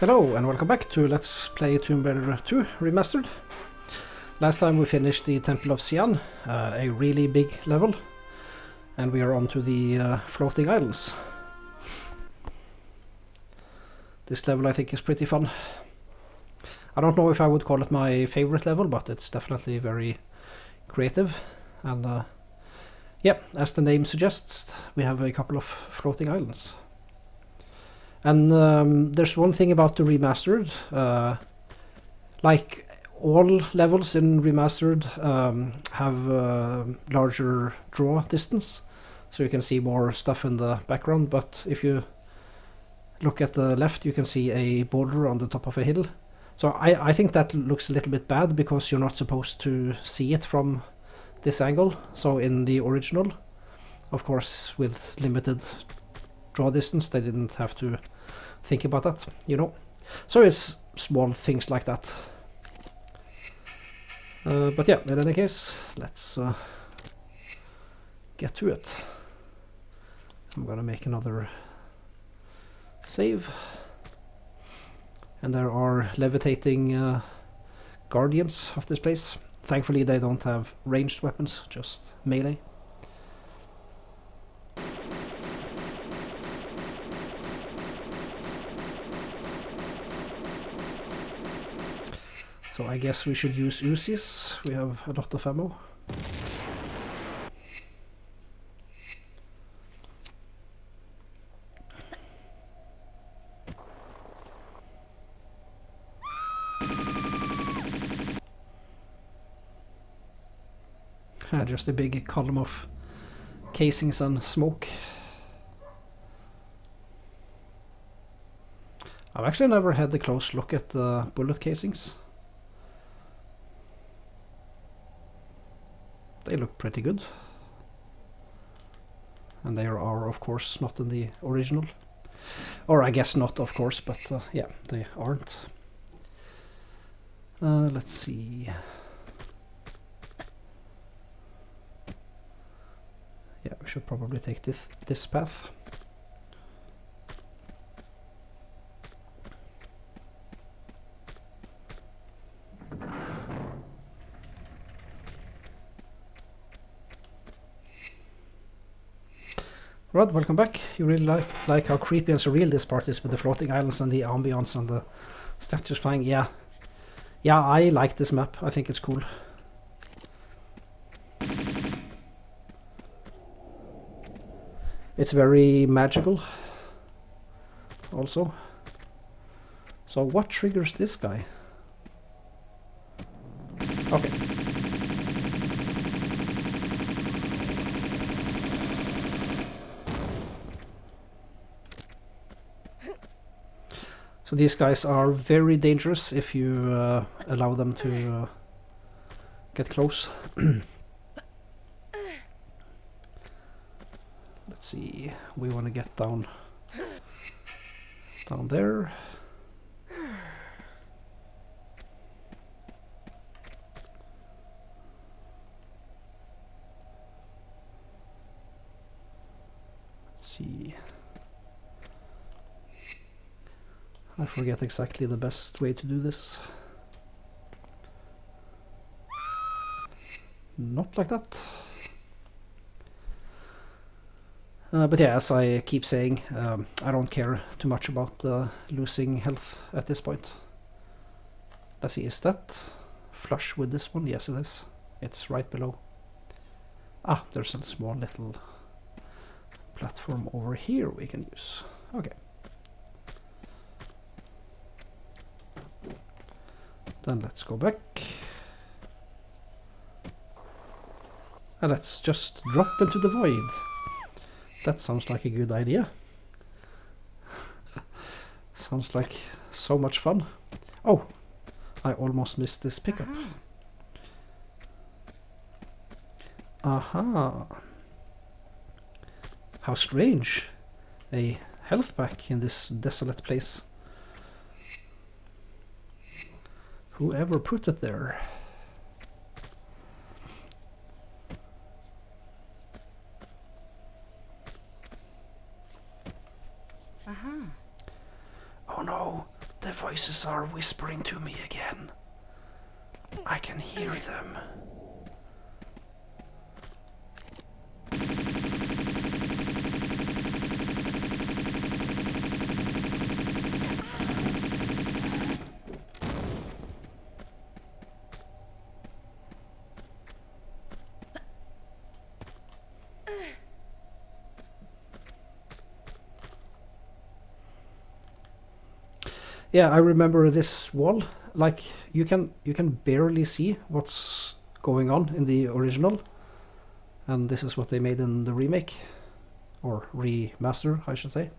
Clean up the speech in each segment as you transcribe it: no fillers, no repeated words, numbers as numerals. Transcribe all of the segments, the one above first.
Hello and welcome back to Let's Play Tomb Raider 2 Remastered. Last time we finished the Temple of Xi'an, a really big level, and we are on to the floating islands. This level I think is pretty fun. I don't know if I would call it my favorite level, but it's definitely very creative. And yeah, as the name suggests, we have a couple of floating islands. And there's one thing about the Remastered, like all levels in Remastered have larger draw distance, so you can see more stuff in the background, but if you look at the left you can see a border on the top of a hill. So I think that looks a little bit bad because you're not supposed to see it from this angle. So in the original, of course, with limited draw distance, they didn't have to think about that, you know. So it's small things like that. But yeah, in any case, let's get to it. I'm gonna make another save. And there are levitating guardians of this place. Thankfully they don't have ranged weapons, just melee. So I guess we should use Uzis. We have a lot of ammo. Just a big column of casings and smoke. I've actually never had a close look at the bullet casings. They look pretty good. And they are of course not in the original. Or I guess not, of course, but yeah, they aren't. Let's see. Yeah, we should probably take this path. Rod, welcome back. You really like how creepy and surreal this part is with the floating islands and the ambience and the statues flying. Yeah, I like this map. I think it's cool. It's very magical also. So what triggers this guy? Okay. So these guys are very dangerous if you allow them to get close. Let's see, we want to get down there. Let's see. I forget exactly the best way to do this. Not like that. But yeah, as I keep saying, I don't care too much about losing health at this point. Let's see, is that flush with this one? Yes, it is. It's right below. Ah, there's a small little platform over here we can use. Okay. Then let's go back. And let's just drop into the void. That sounds like a good idea. Sounds like so much fun. Oh, I almost missed this pickup. Aha. How strange. A health pack in this desolate place. Whoever put it there? Oh no, The voices are whispering to me again. I can hear them. Yeah, I remember this wall. Like you can barely see what's going on in the original, and this is what they made in the remake, or remaster, I should say.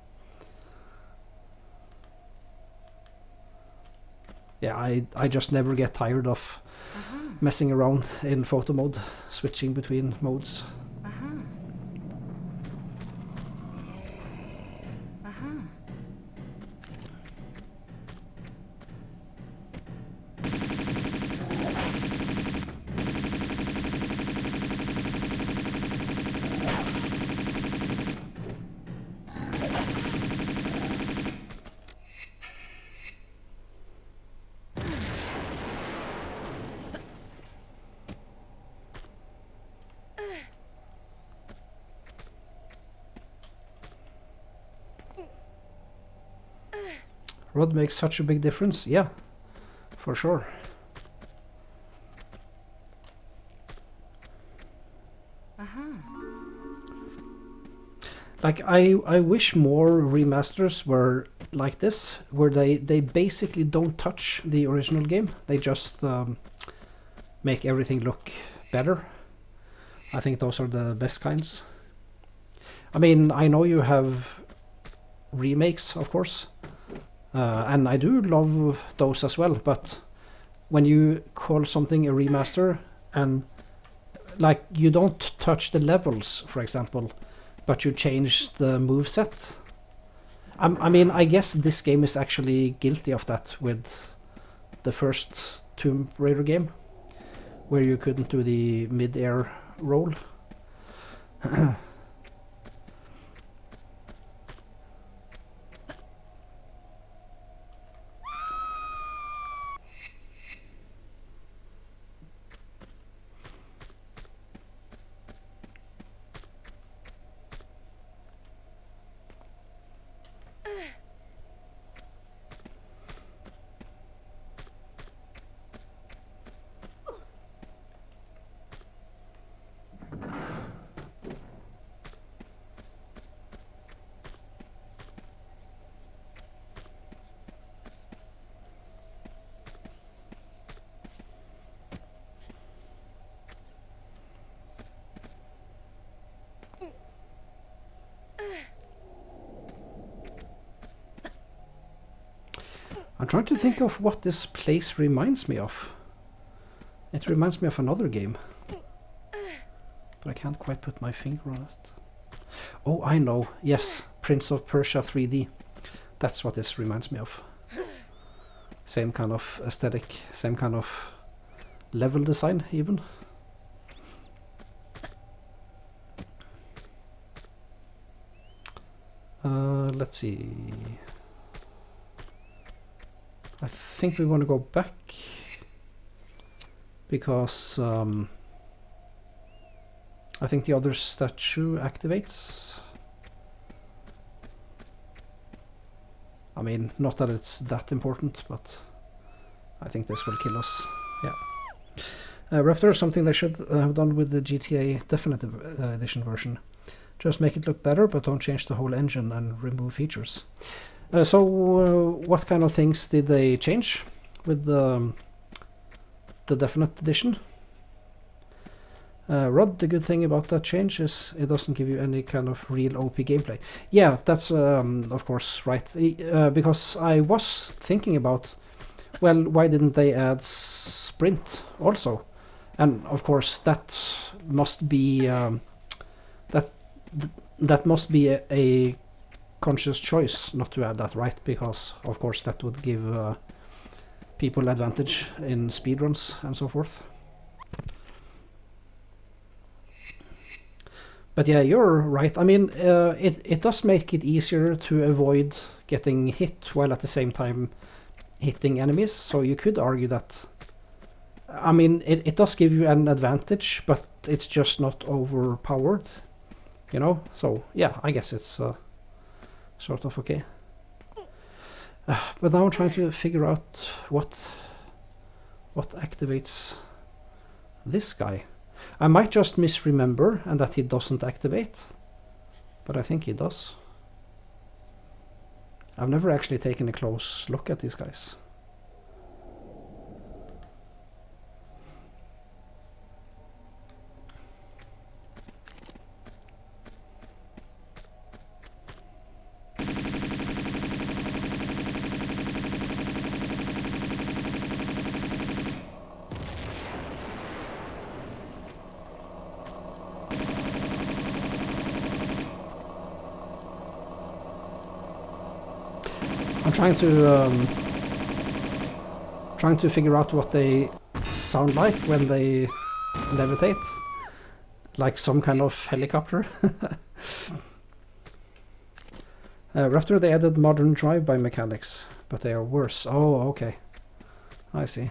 Yeah, I just never get tired of messing around in photo mode, switching between modes. Rod makes such a big difference, yeah, for sure. Like I wish more remasters were like this, where they basically don't touch the original game. They just make everything look better. I think those are the best kinds. I mean, I know you have remakes, of course, and I do love those as well, but when you call something a remaster and like you don't touch the levels, for example, but you change the moveset. I mean, I guess this game is actually guilty of that with the first Tomb Raider game, where you couldn't do the mid-air roll. I'm trying to think of what this place reminds me of. It reminds me of another game, but I can't quite put my finger on it. Oh, I know. Yes, Prince of Persia 3D. That's what this reminds me of. Same kind of aesthetic, same kind of level design even. Let's see. I think we want to go back because I think the other statue activates. I mean, not that it's that important, but I think this will kill us. Yeah. Raptor, something they should have done with the GTA Definitive Edition version. Just make it look better, but don't change the whole engine and remove features. So what kind of things did they change with the Definite Edition? Rod, the good thing about that change is it doesn't give you any kind of real OP gameplay. Yeah, that's of course right. Because I was thinking about, well, why didn't they add sprint also? And of course that must be that must be a conscious choice not to add that, right? Because of course that would give people advantage in speedruns and so forth. But yeah, you're right. I mean, it does make it easier to avoid getting hit while at the same time hitting enemies, so you could argue that, I mean, it does give you an advantage, but it's just not overpowered, you know? So yeah, I guess it's sort of okay. But now I'm trying to figure out what activates this guy. I might just misremember and that he doesn't activate, but I think he does. I've never actually taken a close look at these guys. I'm trying to figure out what they sound like when they levitate, like some kind of helicopter. Raptor, they added modern drive-by mechanics, but they are worse. Oh, okay, I see.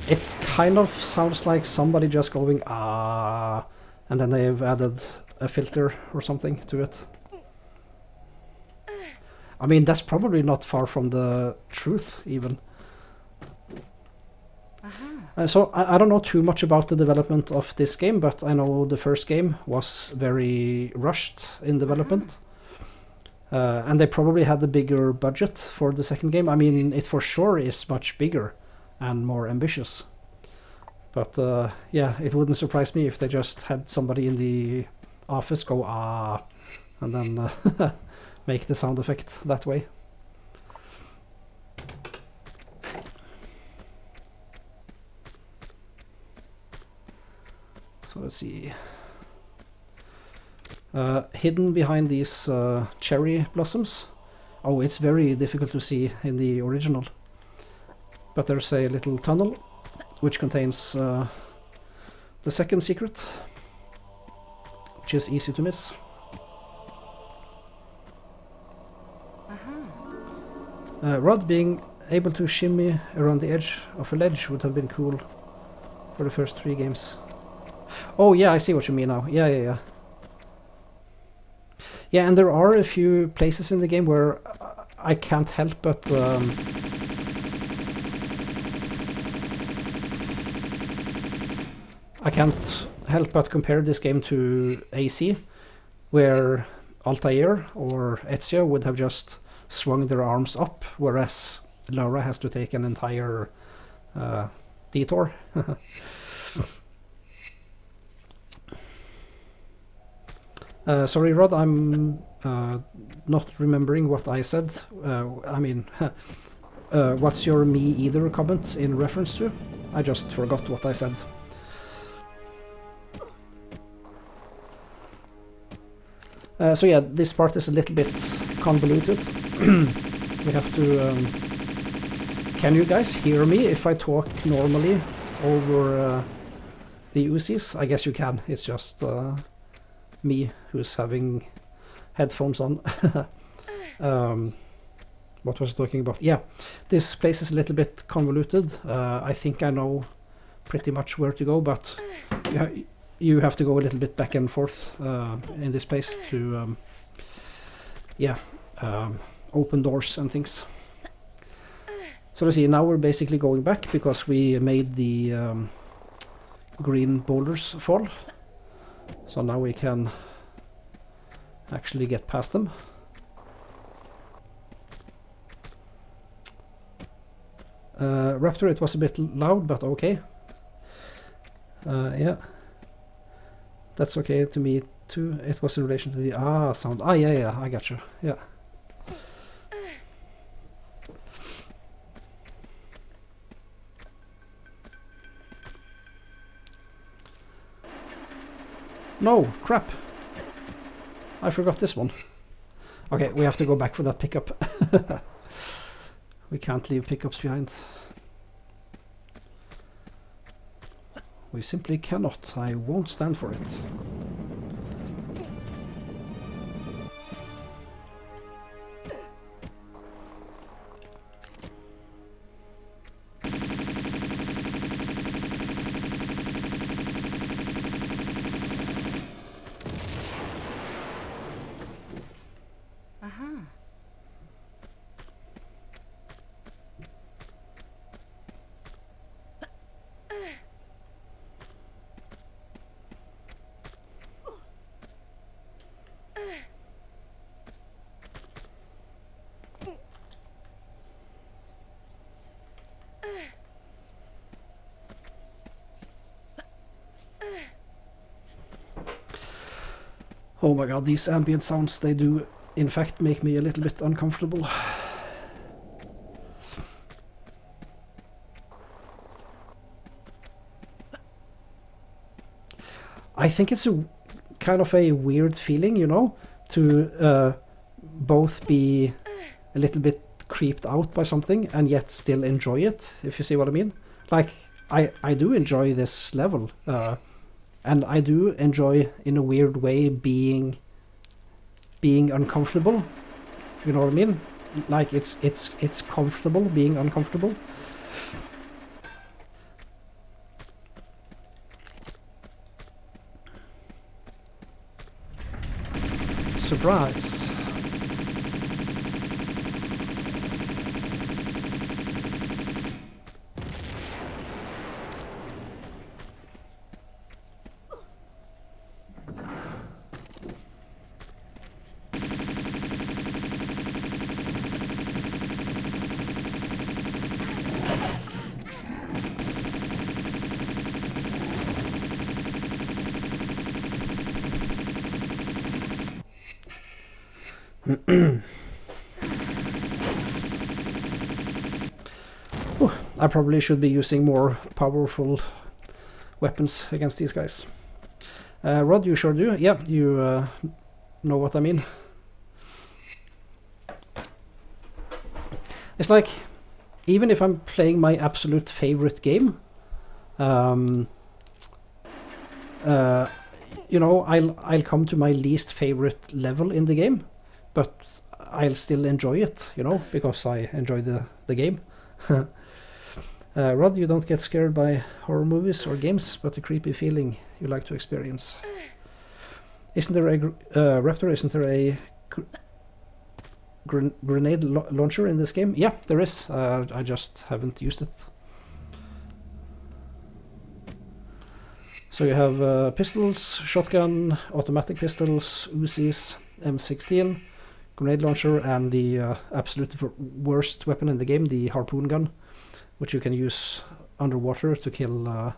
It kind of sounds like somebody just going ah, and then they've added a filter or something to it. I mean, that's probably not far from the truth even. So I don't know too much about the development of this game, but I know the first game was very rushed in development. And they probably had a bigger budget for the second game. I mean, it for sure is much bigger and more ambitious. But yeah, it wouldn't surprise me if they just had somebody in the office go ah, and then make the sound effect that way. So let's see. Hidden behind these cherry blossoms. Oh, it's very difficult to see in the original. But there's a little tunnel which contains the second secret, which is easy to miss. Rod being able to shimmy around the edge of a ledge would have been cool for the first 3 games. Oh yeah, I see what you mean now. Yeah. Yeah, and there are a few places in the game where I can't help but compare this game to AC, where Altair or Ezio would have just swung their arms up, whereas Lara has to take an entire detour. Sorry, Rod, I'm not remembering what I said. I mean, what's your me either comment in reference to? I just forgot what I said. So yeah, this part is a little bit convoluted. We have to... can you guys hear me if I talk normally over the Uzis? I guess you can. It's just me who's having headphones on. What was I talking about? Yeah, this place is a little bit convoluted. I think I know pretty much where to go, but you have to go a little bit back and forth in this place to open doors and things. So let's see, now we're basically going back because we made the green boulders fall. So now we can actually get past them. Raptor, it was a bit loud, but okay. Yeah. That's okay to me too. It was in relation to the sound. Yeah, I got you. Yeah. No, crap. I forgot this one. Okay, we have to go back for that pickup. We can't leave pickups behind. We simply cannot. I won't stand for it. Oh my god, these ambient sounds, they do in fact make me a little bit uncomfortable. I think it's a kind of a weird feeling, you know, to both be a little bit creeped out by something and yet still enjoy it, if you see what I mean. Like, I do enjoy this level, and I do enjoy, in a weird way, being uncomfortable. You know what I mean? Like, it's comfortable being uncomfortable. Surprise. I probably should be using more powerful weapons against these guys. Rod, you sure do. Yeah, you know what I mean. It's like, even if I'm playing my absolute favorite game, you know, I'll come to my least favorite level in the game, but I'll still enjoy it, you know, because I enjoy the game. Rod, you don't get scared by horror movies or games, but the creepy feeling you like to experience. Isn't there a Raptor? Isn't there a grenade launcher in this game? Yeah, there is. I just haven't used it. So you have pistols, shotgun, automatic pistols, Uzis, M16, grenade launcher, and the absolute worst weapon in the game, the harpoon gun, which you can use underwater to kill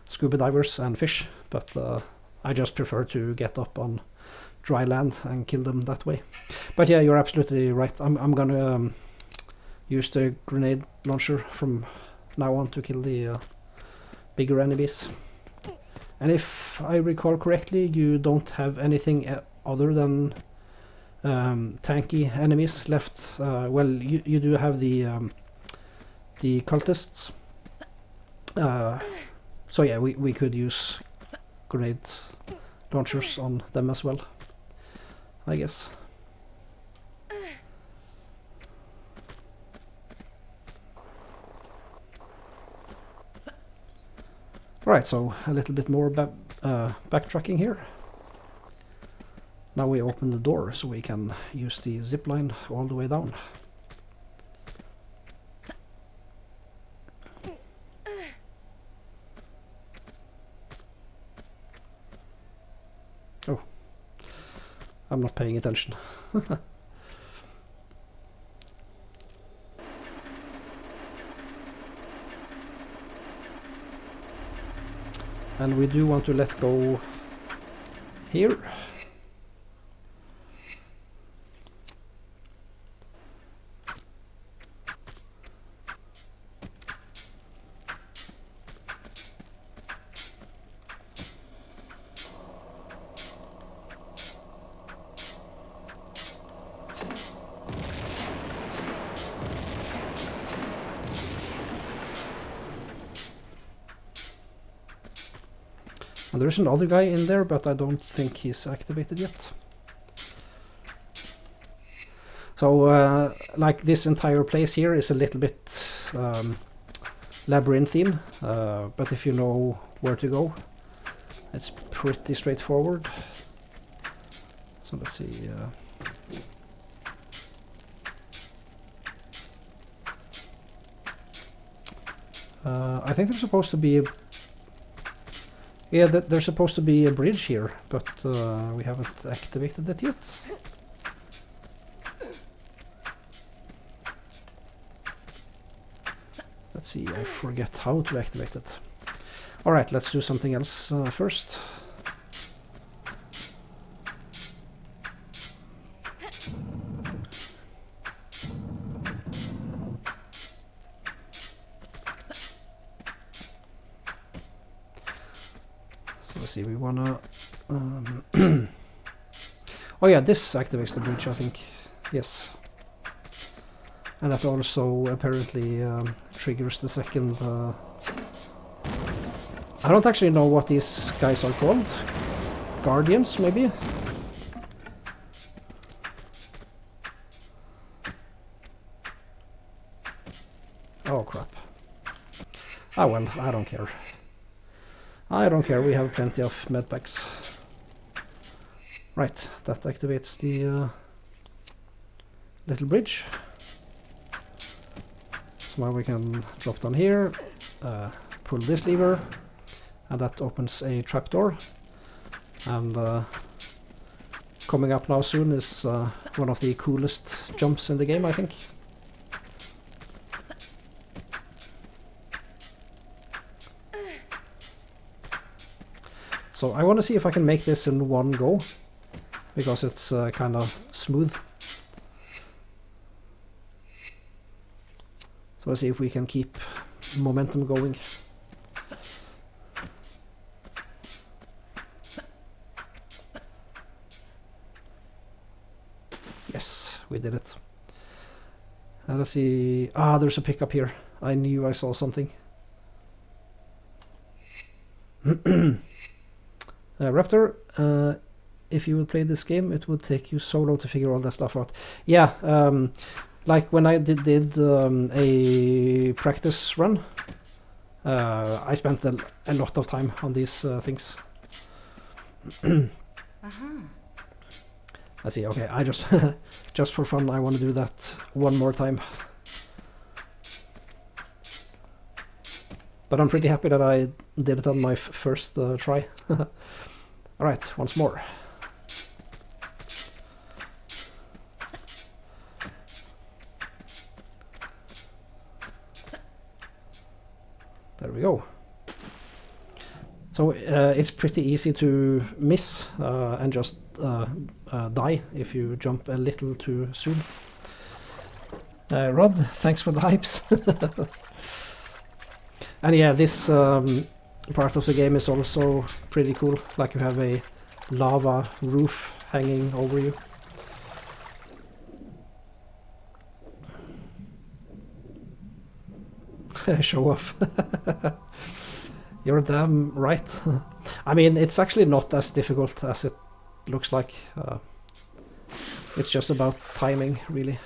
scuba divers and fish, but I just prefer to get up on dry land and kill them that way. But yeah, you're absolutely right. I'm gonna use the grenade launcher from now on to kill the bigger enemies. And if I recall correctly, you don't have anything other than tanky enemies left. Well, you do have the cultists. So yeah, we could use grenade launchers on them as well, I guess. Right, so a little bit more backtracking here. Now we open the door so we can use the zip line all the way down. Oh, I'm not paying attention. And we do want to let go here. And there's another guy in there, but I don't think he's activated yet. So, like this entire place here is a little bit labyrinthine, but if you know where to go, it's pretty straightforward. So let's see. I think there's supposed to be a... Yeah, there's supposed to be a bridge here, but we haven't activated it yet. Let's see, I forget how to activate it. Alright, let's do something else first. We wanna oh yeah, this activates the bridge, I think. Yes, and that also apparently triggers the second I don't actually know what these guys are called. Guardians, maybe? Oh crap. Ah well, I don't care. I don't care, we have plenty of medpacks. Right, that activates the little bridge. So now we can drop down here, pull this lever, and that opens a trapdoor. And coming up now soon is one of the coolest jumps in the game, I think. So I want to see if I can make this in one go, because it's kind of smooth. So let's see if we can keep momentum going. Yes, we did it. And let's see. Ah, there's a pickup here. I knew I saw something. Raptor, if you would play this game, it would take you so long to figure all that stuff out. Yeah, like when I did a practice run, I spent a lot of time on these things. I see. Okay, I just just for fun, I want to do that one more time. But I'm pretty happy that I did it on my first try. Alright, once more. There we go. So it's pretty easy to miss and just die if you jump a little too soon. Rod, thanks for the hypes. And yeah, this part of the game is also pretty cool. Like you have a lava roof hanging over you. Show off. You're damn right. I mean, it's actually not as difficult as it looks like. It's just about timing, really.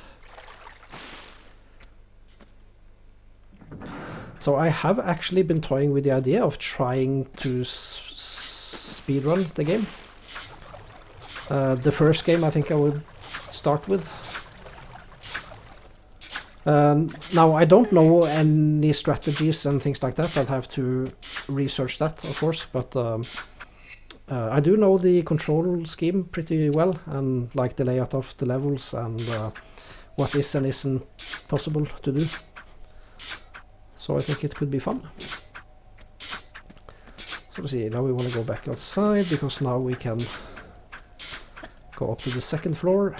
So I have actually been toying with the idea of trying to speedrun the game. The first game I think I would start with. Now I don't know any strategies and things like that. I'll have to research that, of course, but I do know the control scheme pretty well, and like the layout of the levels and what is and isn't possible to do. So I think it could be fun. So let's see, now we want to go back outside, because now we can go up to the second floor.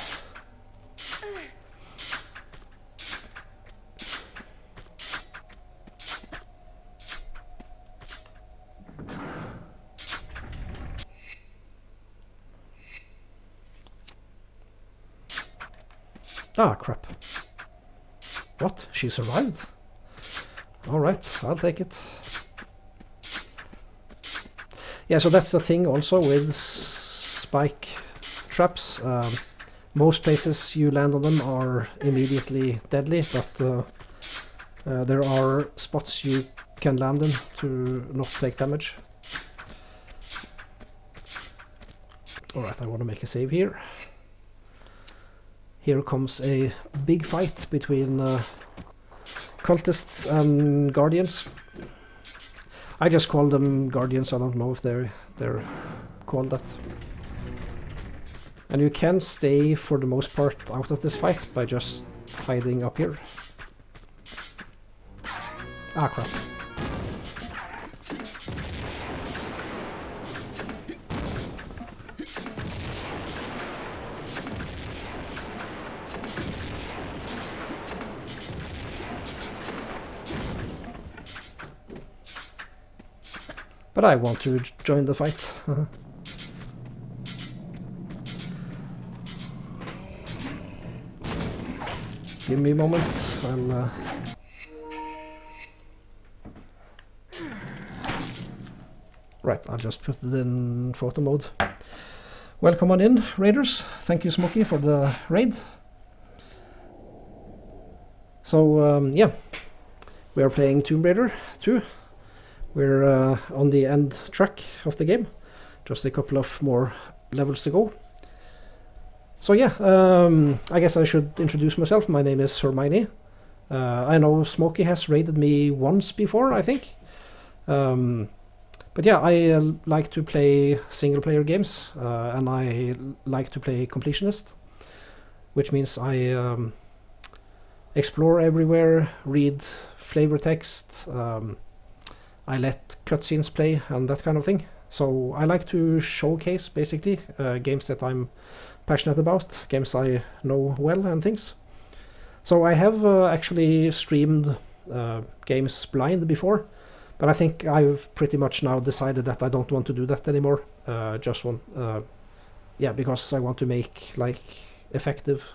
Ah, crap. What? She survived? Alright, I'll take it. Yeah, so that's the thing also with spike traps. Most places you land on them are immediately deadly, but there are spots you can land in to not take damage. Alright, I want to make a save here. Here comes a big fight between cultists and guardians. I just call them guardians, I don't know if they're called that. And you can stay for the most part out of this fight by just hiding up here. Ah, crap. But I want to join the fight. Give me a moment. Right, I'll just put it in photo mode. Welcome on in, raiders. Thank you, Smokey, for the raid. So, yeah, we are playing Tomb Raider 2. We're on the end track of the game. Just a couple of more levels to go. So yeah, I guess I should introduce myself. My name is Hermione. I know Smokey has raided me once before, I think. But yeah, I like to play single-player games, and I like to play completionist, which means I explore everywhere, read flavor text, I let cutscenes play and that kind of thing. So I like to showcase basically games that I'm passionate about, games I know well and things. So I have actually streamed games blind before, but I think I've pretty much now decided that I don't want to do that anymore. Just want, yeah, because I want to make like effective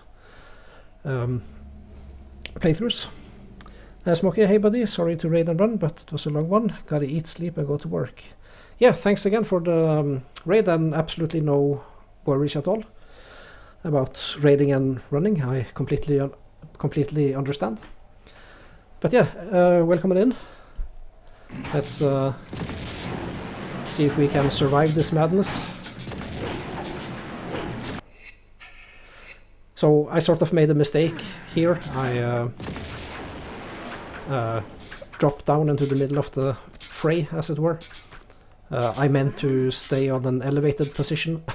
playthroughs. Smokey, hey buddy, sorry to raid and run, but it was a long one. Gotta eat, sleep, and go to work. Yeah, thanks again for the raid, and absolutely no worries at all about raiding and running. I completely understand. But yeah, welcome in. Let's see if we can survive this madness. So I sort of made a mistake here. I dropped down into the middle of the fray, as it were. I meant to stay on an elevated position.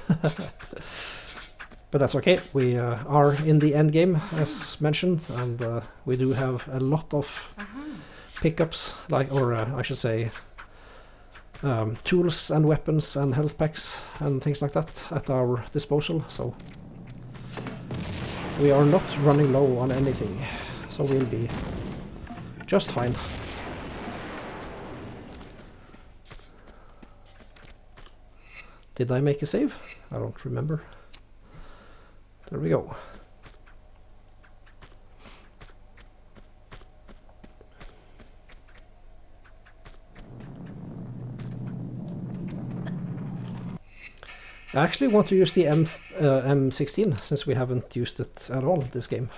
But that's okay, we are in the end game, as mentioned, and we do have a lot of pickups, or I should say tools and weapons and health packs and things like that at our disposal, so we are not running low on anything, so we'll be just fine. Did I make a save? I don't remember. There we go. I actually want to use the M16 since we haven't used it at all this game.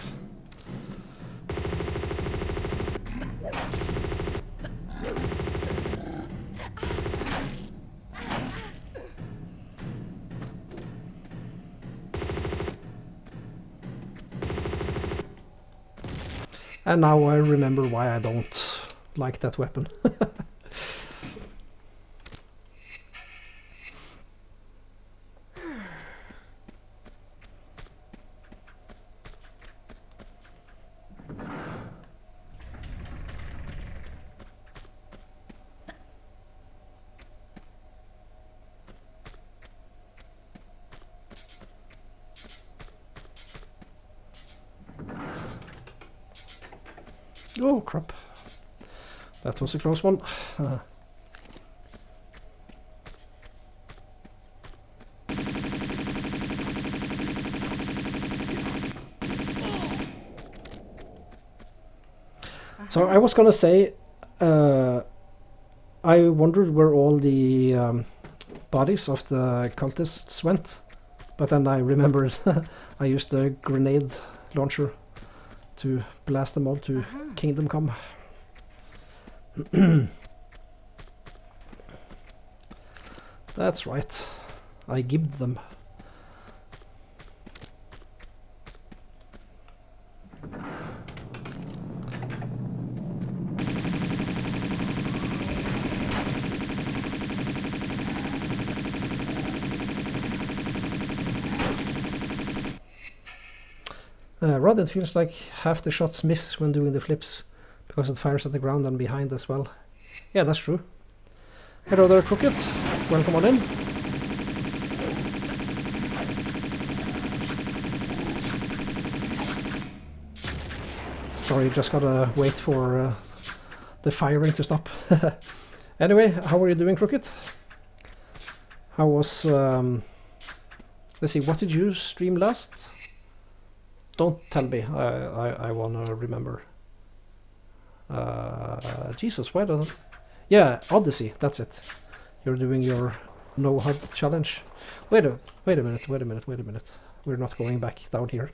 And now I remember why I don't like that weapon. Oh crap, that was a close one. So I was gonna say, I wondered where all the bodies of the cultists went, but then I remembered I used the grenade launcher to blast them all to Kingdom Come. That's right, I gibbed them. Rod, it feels like half the shots miss when doing the flips because it fires at the ground and behind as well. Yeah, that's true. Hello there, Crooked. Welcome on in. Sorry, just gotta wait for the firing to stop. Anyway, how are you doing, Crooked? How was... let's see, what did you stream last? Don't tell me, I wanna remember. Jesus, why don't... Yeah, Odyssey, that's it. You're doing your no HUD challenge. Wait a minute. We're not going back down here.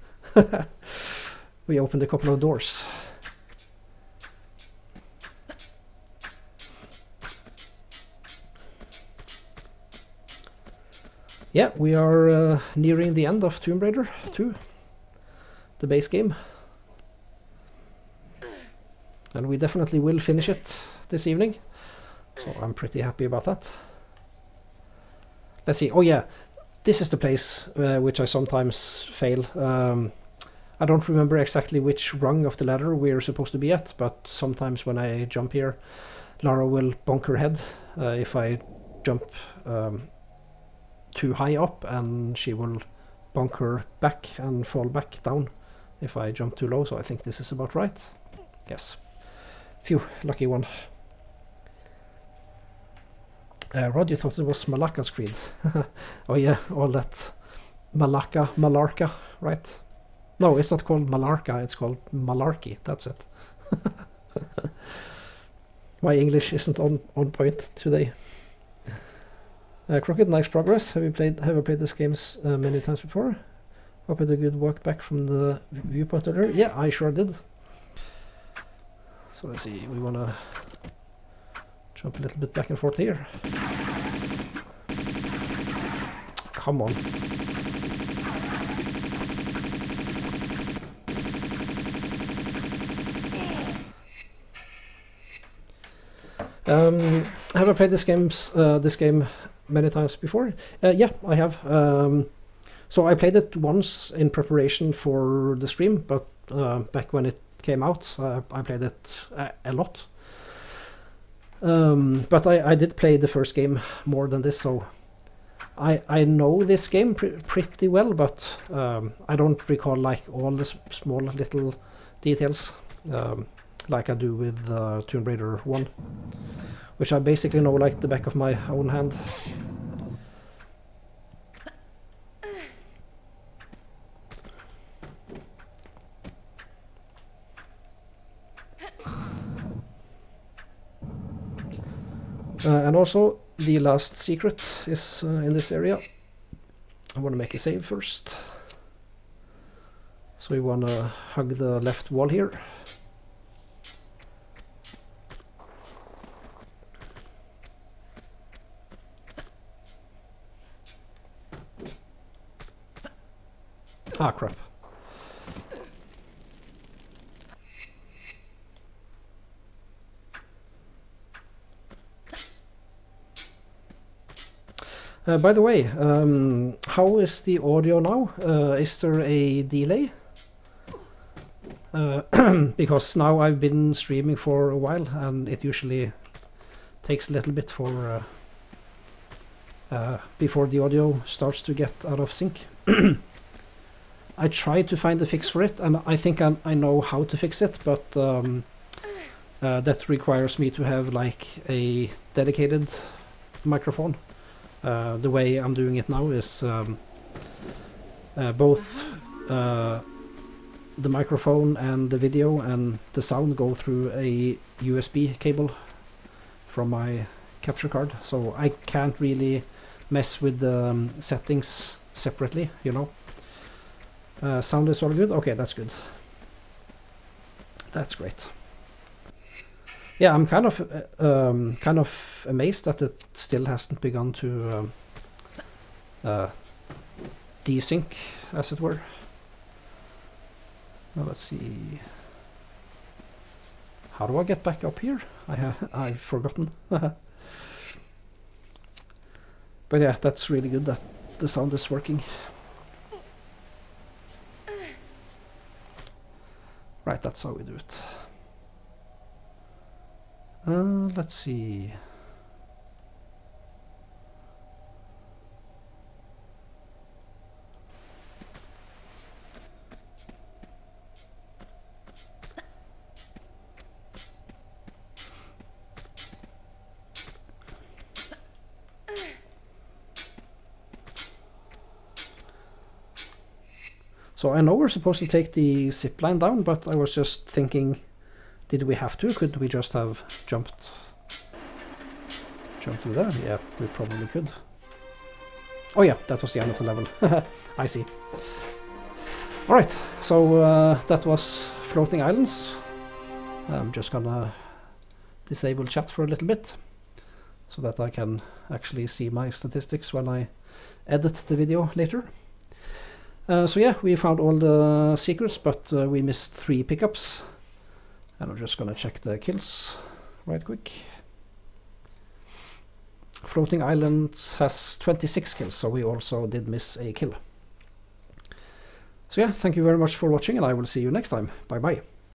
We opened a couple of doors. Yeah, we are nearing the end of Tomb Raider 2. The base game, and we definitely will finish it this evening, so I'm pretty happy about that. Let's see. Oh yeah, this is the place which I sometimes fail. I don't remember exactly which rung of the ladder we're supposed to be at, but sometimes when I jump here, Lara will bonk her head if I jump too high up, and she will bonk her back and fall back down if I jump too low, so I think this is about right. Yes. Phew, lucky one. Rod, you thought it was Malaka's Creed. Oh yeah, all that Malarka, right? No, it's not called Malarka, it's called Malarkey, that's it. My English isn't on point today. Crooked, nice progress. Have you played this games many times before? Hope you had a good walk back from the viewpoint earlier. Yeah, I sure did. So let's see, we wanna jump a little bit back and forth here. Come on. Have I played this game many times before? Yeah, I have. So I played it once in preparation for the stream, but back when it came out, I played it a lot. But I did play the first game more than this, so I know this game pretty well, but I don't recall like all the small little details like I do with Tomb Raider 1, which I basically know like the back of my own hand. And also, the last secret is in this area. I want to make a save first. So we want to hug the left wall here. Ah, crap. By the way, how is the audio now? Is there a delay? Because now I've been streaming for a while and it usually takes a little bit for before the audio starts to get out of sync. I tried to find a fix for it, and I think I know how to fix it, but that requires me to have like a dedicated microphone. The way I'm doing it now is both the microphone and the video and the sound go through a USB cable from my capture card, so I can't really mess with the settings separately, you know. Sound is all good? Okay, that's good. That's great. Yeah, I'm kind of amazed that it still hasn't begun to desync, as it were. Now let's see. How do I get back up here? I've forgotten. But yeah, that's really good that the sound is working. Right, that's how we do it. Let's see. So I know we're supposed to take the zipline down, but I was just thinking, did we have to? Could we just have jumped through there? Yeah, we probably could. Oh yeah, that was the end of the level. I see. Alright, so that was Floating Islands. I'm just gonna disable chat for a little bit, so that I can actually see my statistics when I edit the video later. So yeah, we found all the secrets, but we missed 3 pickups. And I'm just gonna check the kills right quick. Floating Islands has 26 kills, so we also did miss a kill. So yeah, thank you very much for watching, and I will see you next time. Bye bye.